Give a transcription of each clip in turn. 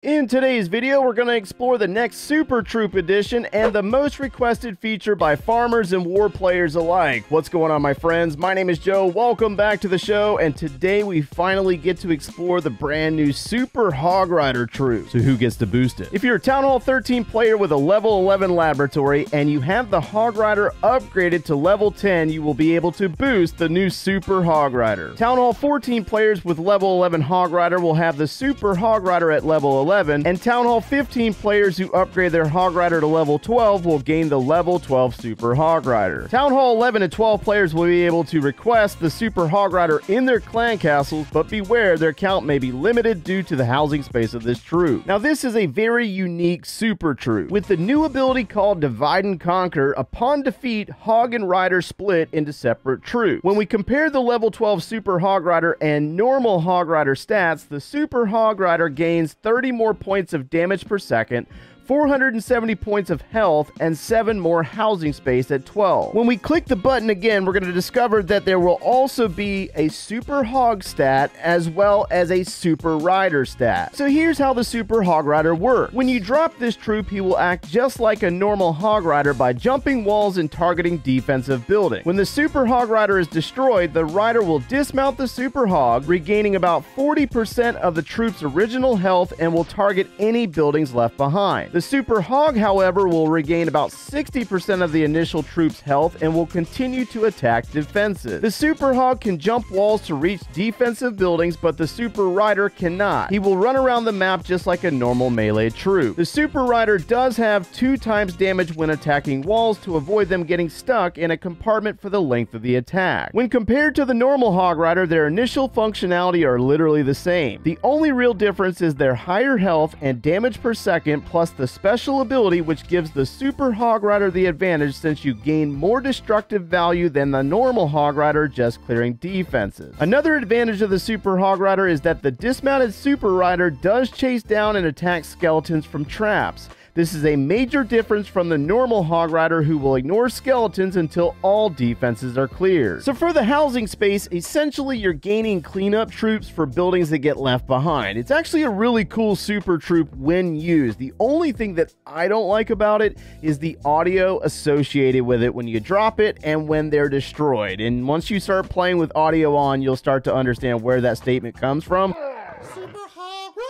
In today's video, we're going to explore the next Super Troop edition and the most requested feature by farmers and war players alike. What's going on, my friends? My name is Joe. Welcome back to the show, and today we finally get to explore the brand new Super Hog Rider troop. So who gets to boost it? If you're a Town Hall 13 player with a level 11 laboratory and you have the Hog Rider upgraded to level 10, you will be able to boost the new Super Hog Rider. Town Hall 14 players with level 11 Hog Rider will have the Super Hog Rider at level 11. And Town Hall 15 players who upgrade their Hog Rider to level 12 will gain the level 12 Super Hog Rider. Town Hall 11 and 12 players will be able to request the Super Hog Rider in their clan castles, but beware, their count may be limited due to the housing space of this troop. Now, this is a very unique super troop. With the new ability called Divide and Conquer, upon defeat, Hog and Rider split into separate troops. When we compare the level 12 Super Hog Rider and normal Hog Rider stats, the Super Hog Rider gains 30 more points of damage per second, 470 points of health, and 7 more housing space at 12. When we click the button again, we're going to discover that there will also be a Super Hog stat as well as a Super Rider stat. So here's how the Super Hog Rider works. When you drop this troop, he will act just like a normal Hog Rider by jumping walls and targeting defensive buildings. When the Super Hog Rider is destroyed, the Rider will dismount the Super Hog, regaining about 40% of the troop's original health, and will target any buildings left behind. The Super Hog, however, will regain about 60% of the initial troop's health and will continue to attack defenses. The Super Hog can jump walls to reach defensive buildings, but the Super Rider cannot. He will run around the map just like a normal melee troop. The Super Rider does have 2 times damage when attacking walls to avoid them getting stuck in a compartment for the length of the attack. When compared to the normal Hog Rider, their initial functionality are literally the same. The only real difference is their higher health and damage per second, plus the special ability which gives the Super Hog Rider the advantage since you gain more destructive value than the normal Hog Rider just clearing defenses. Another advantage of the Super Hog Rider is that the dismounted Super Rider does chase down and attack skeletons from traps. This is a major difference from the normal Hog Rider, who will ignore skeletons until all defenses are cleared. So for the housing space, essentially you're gaining cleanup troops for buildings that get left behind. It's actually a really cool super troop when used. The only thing that I don't like about it is the audio associated with it when you drop it and when they're destroyed. And once you start playing with audio on, you'll start to understand where that statement comes from. Super Hog Rider!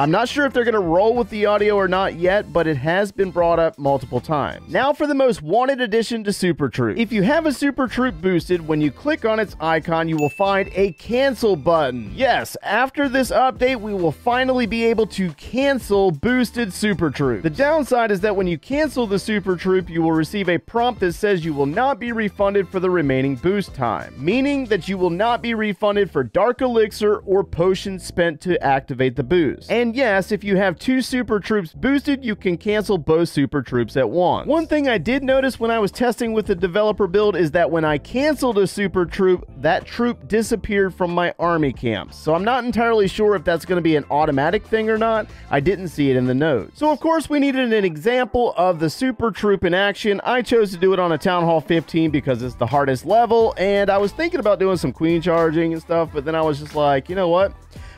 I'm not sure if they're going to roll with the audio or not yet, but it has been brought up multiple times. Now for the most wanted addition to Super Troop. If you have a Super Troop boosted, when you click on its icon, you will find a cancel button. Yes, after this update, we will finally be able to cancel boosted Super Troop. The downside is that when you cancel the Super Troop, you will receive a prompt that says you will not be refunded for the remaining boost time, meaning that you will not be refunded for Dark Elixir or potions spent to activate the boost. And yes, if you have 2 Super Troops boosted, you can cancel both Super Troops at once. One thing I did notice when I was testing with the developer build is that when I canceled a Super Troop, that troop disappeared from my army camps. So I'm not entirely sure if that's going to be an automatic thing or not. I didn't see it in the notes. So of course we needed an example of the Super Troop in action. I chose to do it on a Town Hall 15 because it's the hardest level, and I was thinking about doing some queen charging and stuff, but then I was just like, you know what?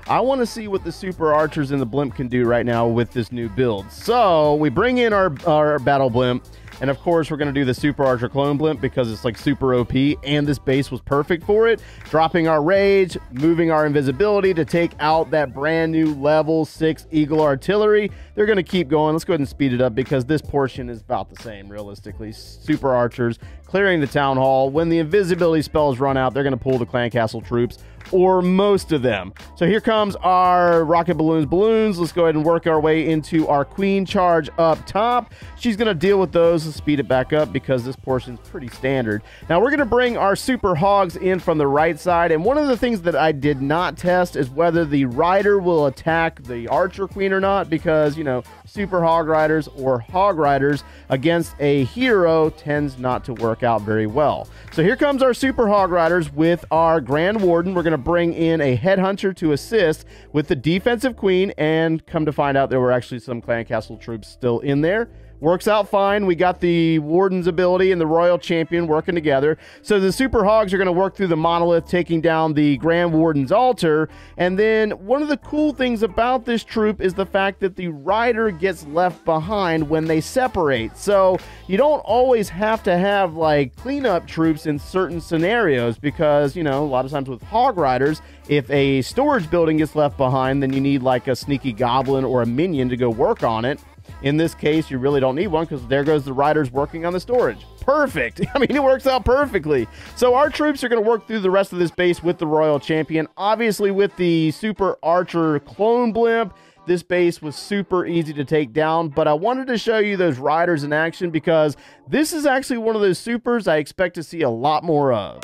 I want to see what the Super Archers and the Blimp can do right now with this new build. So we bring in our Battle Blimp, and of course we're going to do the Super Archer Clone Blimp because it's like super OP, and this base was perfect for it. Dropping our Rage, moving our Invisibility to take out that brand new level 6 Eagle Artillery. They're going to keep going. Let's go ahead and speed it up because this portion is about the same realistically. Super Archers clearing the Town Hall. When the Invisibility spells run out, they're going to pull the Clan Castle troops, or most of them. So here comes our rocket balloons. Let's go ahead and work our way into our queen charge up top. She's going to deal with those also speed it back up because this portion is pretty standard. Now we're going to bring our Super Hogs in from the right side, and one of the things that I did not test is whether the rider will attack the Archer Queen or not, because, you know, Super Hog Riders or Hog Riders against a hero tends not to work out very well. So here comes our Super Hog Riders with our Grand Warden. We're going to bring in a Headhunter to assist with the defensive queen, and come to find out there were actually some Clan Castle troops still in there. Works out fine. We got the Warden's ability and the Royal Champion working together. So the Super Hogs are going to work through the monolith, taking down the Grand Warden's altar. And then one of the cool things about this troop is the fact that the rider gets left behind when they separate. So you don't always have to have like cleanup troops in certain scenarios, because, you know, a lot of times with Hog Riders, if a storage building gets left behind, then you need like a sneaky goblin or a minion to go work on it. In this case, you really don't need one, because there goes the riders working on the storage. Perfect. I mean, it works out perfectly. So our troops are going to work through the rest of this base with the Royal Champion. Obviously, with the Super Archer clone blimp, this base was super easy to take down, but I wanted to show you those riders in action because this is actually one of those supers I expect to see a lot more of.